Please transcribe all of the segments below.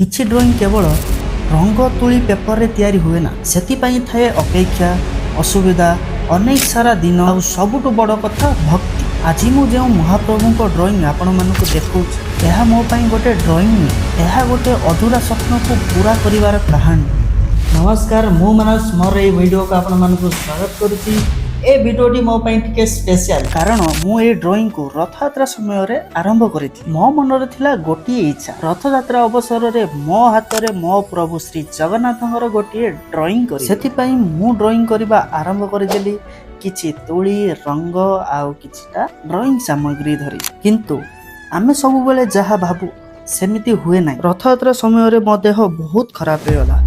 किछि ड्रॉइंग केवल रंग तुली पेपर रे तैयारी हुए ना, सेतिपाई थाए अपेक्षा असुविधा अनेक सारा दिन और सबुठु बड़ कथा भक्ति। आज मु जो महाप्रभु को ड्रॉइंग आपण मानक देखौ यह मो पाई गोटे ड्रॉइंग नहीं, यह गोटे अधूरा स्वप्न को पूरा करिवार कहानी। नमस्कार, मु मनस मोर ए वीडियो को आपण मानक स्वागत करूची। ए वीडियोटी मो पाई टिके स्पेशल कारण मु ए ड्रॉइंग को रथ यात्रा समय रे आरंभ करिथि। मो मन रे थिला गोटिए इच्छा, रथ यात्रा अवसर रे मो हाथ रे मो प्रभु श्री जगन्नाथंकर गोटिए ड्रॉइंग करी। सेति पई मु ड्रॉइंग करिबा आरंभ करि देली, किछि तुली रंग आउ किछिटा ड्रॉइंग सामग्री धरी। किंतु आमे सब बेले जहा भाबु सेमिति हुए नै। रथ यात्रा समय रे मो देह बहुत खराब हे गला,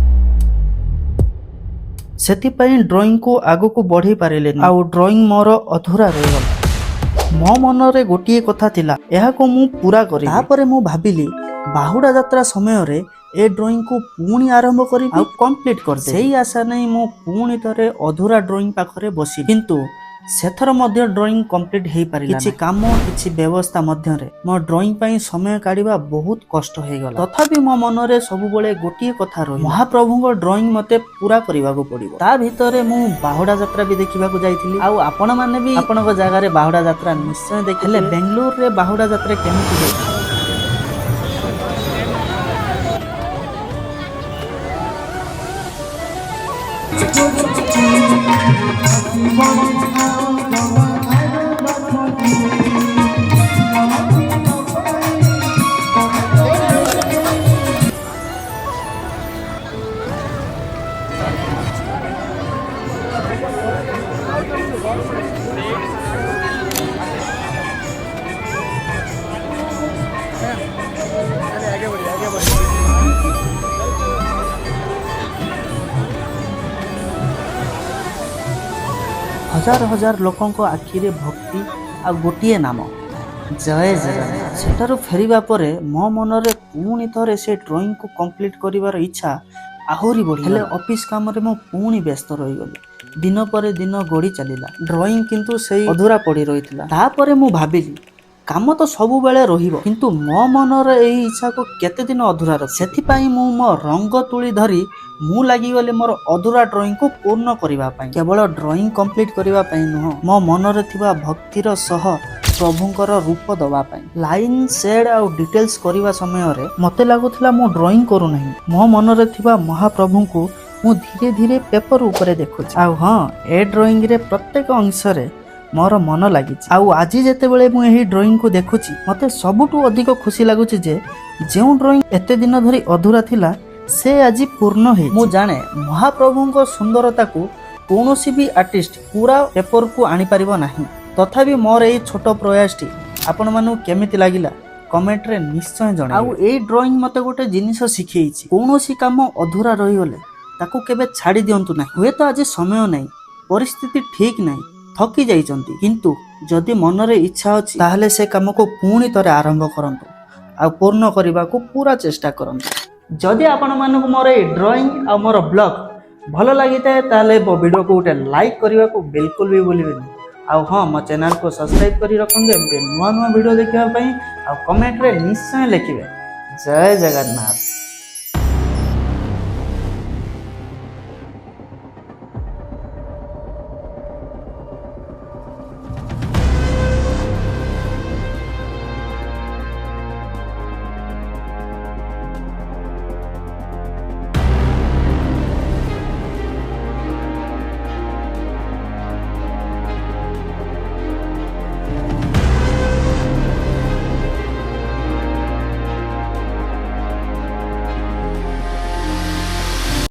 सेतिपाई ड्रॉइंग को आगो को बढ़ी पारे आउ ड्रॉइंग मोर अधूरा रही गला। मो मन रे गोटिए कथा थिला, एहा को मु पूरा करी। तापरे मु भाबिली बाहुडा यात्रा समय रे ए ड्रॉइंग को पुणी आरंभ करी आउ कंप्लीट कर दे। सेही आशा नै मु पुणी तरे अधूरा ड्रॉइंग पाखरे बसी, किंतु सेथर मध्य ड्रॉइंग कंप्लीट हेई पारिला। किछि काम किछि व्यवस्था मध्य रे मो ड्रॉइंग पई समय काढिबा बहुत कष्ट हे गला। तथापि मो मन रे सब बेले गोटिए कथा रही, महाप्रभु को ड्रॉइंग मते पूरा करिबा को पड़िबो। ता भितरे मु बाहुडा यात्रा भी देखिबा को जाईथिली। आउ आपण माने भी आपण को जागा रे बाहुडा यात्रा निश्चय देखिले। बेंगलुरु रे बाहुडा यात्रा केमिति जाई हजार हजार लोकों को आखिरे भक्ति आ गोटिए नाम जय जगन्नाथ। सेठारु फेरिबा परे मो मन रे पुणी थरे से ड्रॉइंग को कंप्लीट करिवार इच्छा आहुरी बढ़ी। हेले ऑफिस काम रे मो पुणी व्यस्त रही गली। दिन पर दिन गड़ी चलिला, ड्रॉइंग किंतु सेही अधूरा पड़ी रहितला। तापरे मु भाबिली काम तो सबु बेले रहिबो, किंतु मो मन रे एही इच्छा को केते दिन अधूरा रख। सेथि पई मु मो रंग तुली धरी मु लागि गले मोर अधूरा ड्रॉइंग को पूर्ण करिबा पई। केवल ड्रॉइंग कंप्लीट करिबा पई नुह, मो मन रे थिबा भक्तिर सह प्रभुंकर रूप दबा पई। लाइन शेड आ डिटेल्स करिबा समय रे मते लागुथला मो ड्रॉइंग करू नहीं। मो मन रे थिबा महाप्रभु को मु धीरे धीरे पेपर ऊपर देखु। आ हां, ए ड्रॉइंग रे प्रत्येक अंश रे मोर मन लगी। आउ आज जेते बेले मु एही ड्रॉइंग को देखुची, मते सबुठु अधिक खुशी लागुची जे जेउ ड्रॉइंग एते दिन धरी अधूरा थिला से आज पूर्ण हे। मु जाने महाप्रभु को सुंदरता को कोनोसी भी आर्टिस्ट पूरा पेपर को आनी परिबो नाही। तथापि मोर एही छोट प्रयासटी आपण मानु केमिति लागिला कमेंट रे निश्चय जणाइबे। आउ एही ड्रॉइंग मते गोटे जिनिस सिखैछि, कोनोसी काम अधूरा रही गले ताकू केबे छाडी दियंतु नाही। हुए तो आज समय नाही, परिस्थिति ठीक नाही, थकी जाइचंती, किंतु जदि मन रे इच्छा अछि ताहले से काम को पुणी तरे आरंभ करंतु आ पूर्ण करबा को पूरा चेष्टा करंतु। जदि आपण मानक मोर ए ड्रॉइंग आ मोर ब्लॉग भलो लागिता ताहले मो वीडियो को गोटे लाइक करबा को बिल्कुल भी भूलिबेनी। आ हां, मो चैनल को सब्सक्राइब करी रखंगे नुवा नुवा वीडियो देखिबा पई। आ कमेंट रे निश्चय लिखिबे जय जगन्नाथ।